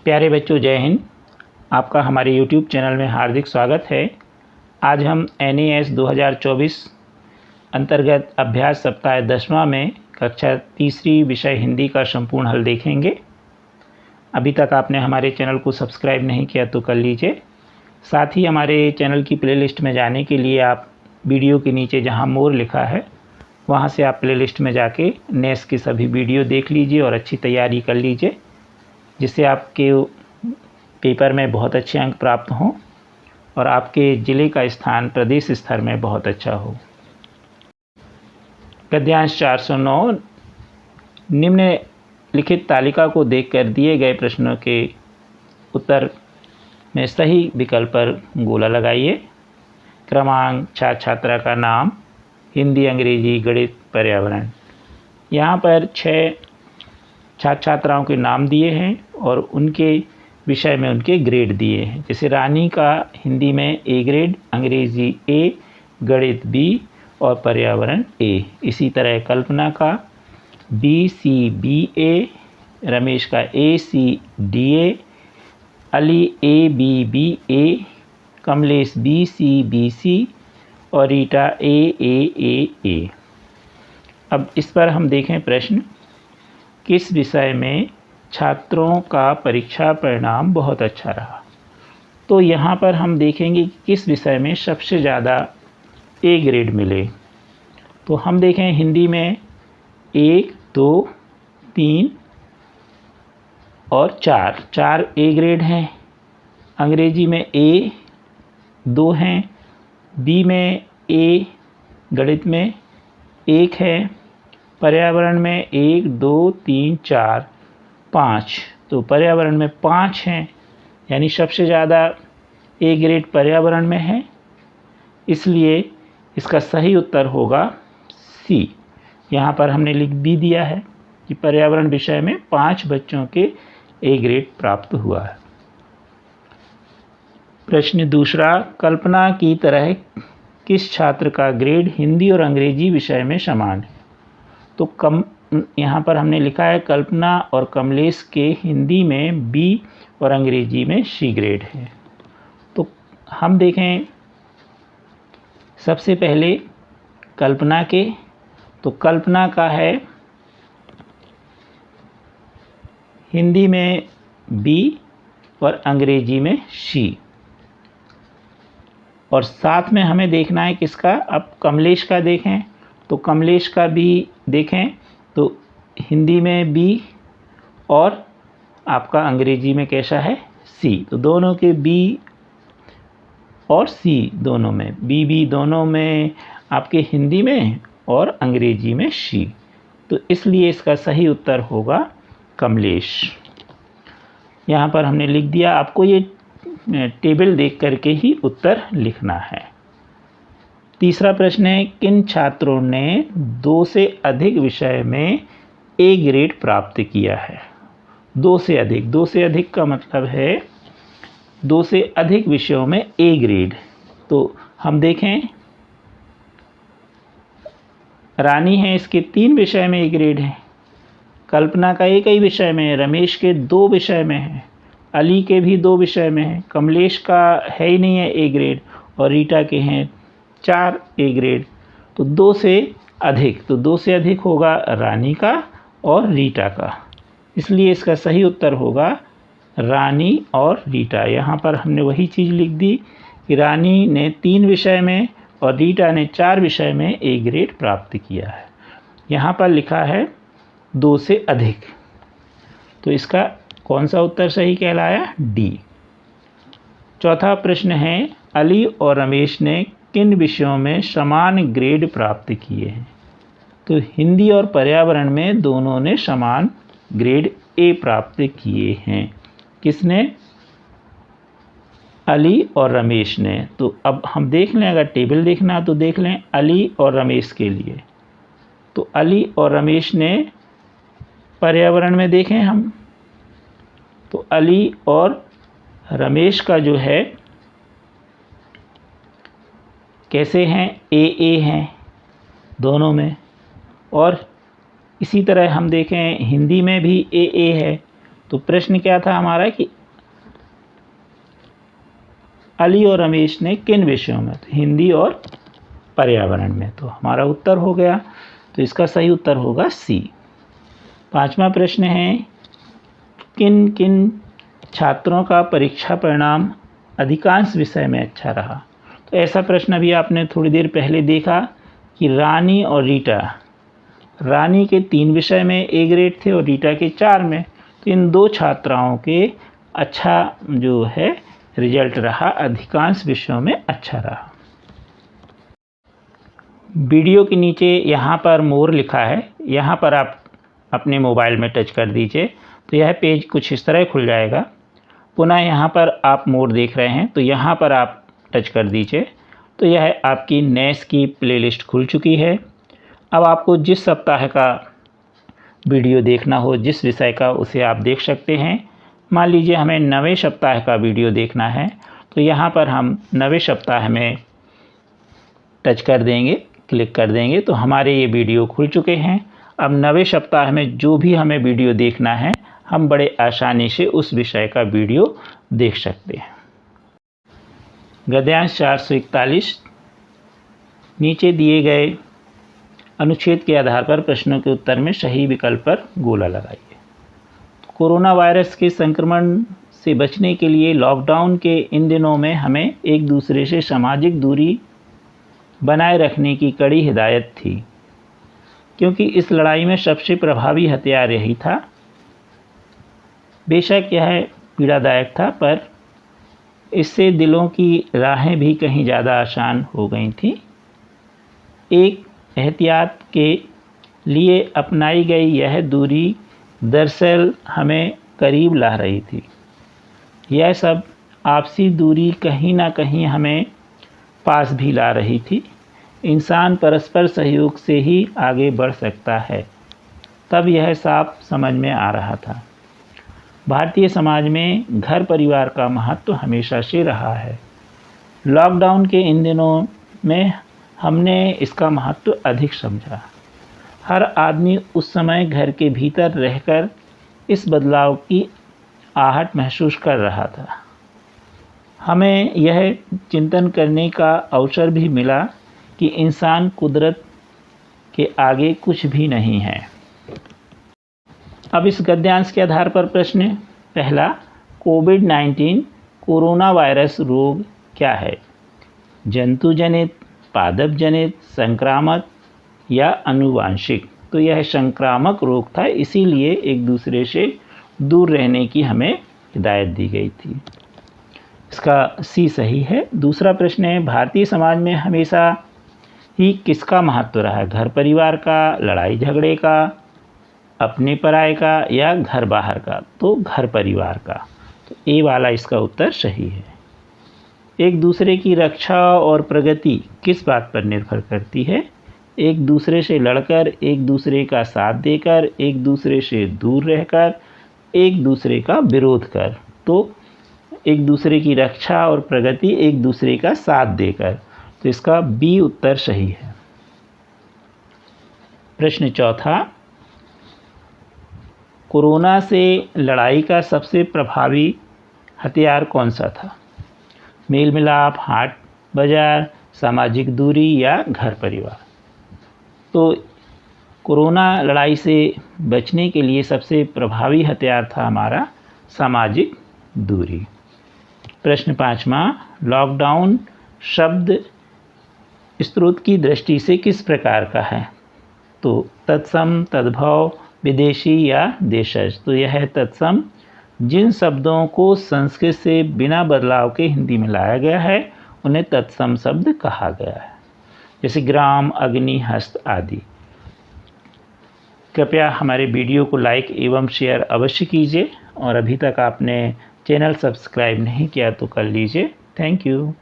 प्यारे बच्चों, जय हिंद। आपका हमारे YouTube चैनल में हार्दिक स्वागत है। आज हम NAS 2024 अंतर्गत अभ्यास सप्ताह 10वां में कक्षा तीसरी विषय हिंदी का संपूर्ण हल देखेंगे। अभी तक आपने हमारे चैनल को सब्सक्राइब नहीं किया तो कर लीजिए। साथ ही हमारे चैनल की प्लेलिस्ट में जाने के लिए आप वीडियो के नीचे जहां मोर लिखा है वहां से आप प्लेलिस्ट में जाके नेस के सभी वीडियो देख लीजिए और अच्छी तैयारी कर लीजिए, जिससे आपके पेपर में बहुत अच्छे अंक प्राप्त हों और आपके ज़िले का स्थान प्रदेश स्तर में बहुत अच्छा हो। गद्यांश 409 निम्नलिखित तालिका को देखकर दिए गए प्रश्नों के उत्तर में सही विकल्प पर गोला लगाइए। क्रमांक, छात्र छात्रा का नाम, हिंदी, अंग्रेजी, गणित, पर्यावरण। यहाँ पर 6 छात्र छात्राओं के नाम दिए हैं और उनके विषय में उनके ग्रेड दिए हैं। जैसे रानी का हिंदी में A ग्रेड, अंग्रेजी A, गणित B और पर्यावरण A। इसी तरह कल्पना का BC BA, रमेश का AC DA, Ali AB BA, Kamlesh BC BC और रीटा A। अब इस पर हम देखें प्रश्न। किस विषय में छात्रों का परीक्षा परिणाम बहुत अच्छा रहा? तो यहाँ पर हम देखेंगे कि किस विषय में सबसे ज़्यादा A ग्रेड मिले। तो हम देखें हिंदी में 1, 2, 3 और 4 A ग्रेड हैं। अंग्रेजी में A 2 हैं, B में A, गणित में 1 है, पर्यावरण में 1, 2, 3, 4, 5। तो पर्यावरण में 5 हैं, यानी सबसे ज़्यादा A ग्रेड पर्यावरण में है। इसलिए इसका सही उत्तर होगा C। यहाँ पर हमने लिख भी दिया है कि पर्यावरण विषय में 5 बच्चों के A ग्रेड प्राप्त हुआ है। प्रश्न दूसरा, कल्पना की तरह किस छात्र का ग्रेड हिंदी और अंग्रेजी विषय में समान है? तो यहाँ पर हमने लिखा है कल्पना और कमलेश के हिंदी में B और अंग्रेजी में C ग्रेड है। तो हम देखें सबसे पहले कल्पना के, तो कल्पना का है हिंदी में B और अंग्रेजी में C। और साथ में हमें देखना है किसका, अब कमलेश का देखें तो कमलेश का भी देखें तो हिंदी में B और आपका अंग्रेजी में कैसा है C। तो दोनों के B और C दोनों में B दोनों में आपके हिंदी में और अंग्रेजी में C। तो इसलिए इसका सही उत्तर होगा कमलेश। यहाँ पर हमने लिख दिया। आपको ये टेबल देख करके ही उत्तर लिखना है। तीसरा प्रश्न है, किन छात्रों ने 2 से अधिक विषय में A ग्रेड प्राप्त किया है? 2 से अधिक का मतलब है 2 से अधिक विषयों में A ग्रेड। तो हम देखें रानी है, इसके 3 विषय में A ग्रेड है, कल्पना का एक ही विषय में है, रमेश के 2 विषय में है, अली के भी 2 विषय में है, कमलेश का है ही नहीं है A ग्रेड और रीटा के हैं 4 A ग्रेड। तो 2 से अधिक, तो 2 से अधिक होगा रानी का और रीटा का। इसलिए इसका सही उत्तर होगा रानी और रीटा। यहाँ पर हमने वही चीज़ लिख दी कि रानी ने 3 विषय में और रीटा ने 4 विषय में A ग्रेड प्राप्त किया है। यहाँ पर लिखा है 2 से अधिक, तो इसका कौन सा उत्तर सही कहलाया? D। चौथा प्रश्न है, अली और रमेश ने किन विषयों में समान ग्रेड प्राप्त किए हैं? तो हिंदी और पर्यावरण में दोनों ने समान ग्रेड A प्राप्त किए हैं। किसने? अली और रमेश ने। तो अब हम देख लें, अगर टेबल देखना है तो देख लें अली और रमेश के लिए। तो अली और रमेश ने पर्यावरण में देखें हम, तो अली और रमेश का जो है कैसे हैं? A हैं दोनों में। और इसी तरह हम देखें हिंदी में भी A है तो प्रश्न क्या था हमारा कि अली और रमेश ने किन विषयों में, तो हिंदी और पर्यावरण में। तो हमारा उत्तर हो गया, तो इसका सही उत्तर होगा सी। 5वां प्रश्न है, किन किन छात्रों का परीक्षा परिणाम अधिकांश विषय में अच्छा रहा। तो ऐसा प्रश्न अभी आपने थोड़ी देर पहले देखा कि रानी और रीटा, रानी के 3 विषय में ए ग्रेड थे और रीटा के 4 में। तो इन 2 छात्राओं के अच्छा जो है रिजल्ट रहा, अधिकांश विषयों में अच्छा रहा। वीडियो के नीचे यहाँ पर मोर लिखा है, यहाँ पर आप अपने मोबाइल में टच कर दीजिए तो यह पेज कुछ इस तरह खुल जाएगा। पुनः यहाँ पर आप मोर देख रहे हैं तो यहाँ पर आप टच कर दीजिए तो यह आपकी नेस की प्लेलिस्ट खुल चुकी है। अब आपको जिस सप्ताह का वीडियो देखना हो, जिस विषय का, उसे आप देख सकते हैं। मान लीजिए हमें 9वें सप्ताह का वीडियो देखना है तो यहाँ पर हम 9वें सप्ताह में टच कर देंगे, क्लिक कर देंगे तो हमारे ये वीडियो खुल चुके हैं। अब 9वें सप्ताह में जो भी हमें वीडियो देखना है हम बड़े आसानी से उस विषय का वीडियो देख सकते हैं। गद्यांश 441, नीचे दिए गए अनुच्छेद के आधार पर प्रश्नों के उत्तर में सही विकल्प पर गोला लगाइए। कोरोना वायरस के संक्रमण से बचने के लिए लॉकडाउन के इन दिनों में हमें एक दूसरे से सामाजिक दूरी बनाए रखने की कड़ी हिदायत थी, क्योंकि इस लड़ाई में सबसे प्रभावी हथियार यही था। बेशक यह पीड़ादायक था, पर इससे दिलों की राहें भी कहीं ज़्यादा आसान हो गई थीं। एक एहतियात के लिए अपनाई गई यह दूरी दरअसल हमें करीब ला रही थी। यह सब आपसी दूरी कहीं ना कहीं हमें पास भी ला रही थी। इंसान परस्पर सहयोग से ही आगे बढ़ सकता है, तब यह साफ समझ में आ रहा था। भारतीय समाज में घर परिवार का महत्व हमेशा से रहा है। लॉकडाउन के इन दिनों में हमने इसका महत्व अधिक समझा। हर आदमी उस समय घर के भीतर रहकर इस बदलाव की आहट महसूस कर रहा था। हमें यह चिंतन करने का अवसर भी मिला कि इंसान कुदरत के आगे कुछ भी नहीं है। अब इस गद्यांश के आधार पर प्रश्न पहला, कोविड-19 कोरोना वायरस रोग क्या है? जंतु जनित, पादप जनित, संक्रामक या अनुवांशिक? तो यह संक्रामक रोग था, इसीलिए एक दूसरे से दूर रहने की हमें हिदायत दी गई थी। इसका सी सही है। दूसरा प्रश्न है, भारतीय समाज में हमेशा ही किसका महत्व रहा है? घर परिवार का, लड़ाई झगड़े का, अपने पराये का या घर बाहर का? तो घर परिवार का। तो ए वाला इसका उत्तर सही है। एक दूसरे की रक्षा और प्रगति किस बात पर निर्भर करती है? एक दूसरे से लड़कर, एक दूसरे का साथ देकर, एक दूसरे से दूर रहकर, एक दूसरे का विरोध कर। तो एक दूसरे की रक्षा और प्रगति एक दूसरे का साथ देकर। तो इसका बी उत्तर सही है। प्रश्न चौथा, कोरोना से लड़ाई का सबसे प्रभावी हथियार कौन सा था? मेल मिलाप, हाट बाजार, सामाजिक दूरी या घर परिवार? तो कोरोना लड़ाई से बचने के लिए सबसे प्रभावी हथियार था हमारा सामाजिक दूरी। प्रश्न 5वां, लॉकडाउन शब्द स्रोत की दृष्टि से किस प्रकार का है? तो तत्सम, तद्भव, विदेशी या देशज? तो यह है तत्सम। जिन शब्दों को संस्कृत से बिना बदलाव के हिंदी में लाया गया है उन्हें तत्सम शब्द कहा गया है, जैसे ग्राम, अग्नि, हस्त आदि। कृपया हमारे वीडियो को लाइक एवं शेयर अवश्य कीजिए और अभी तक आपने चैनल सब्सक्राइब नहीं किया तो कर लीजिए। Thank you.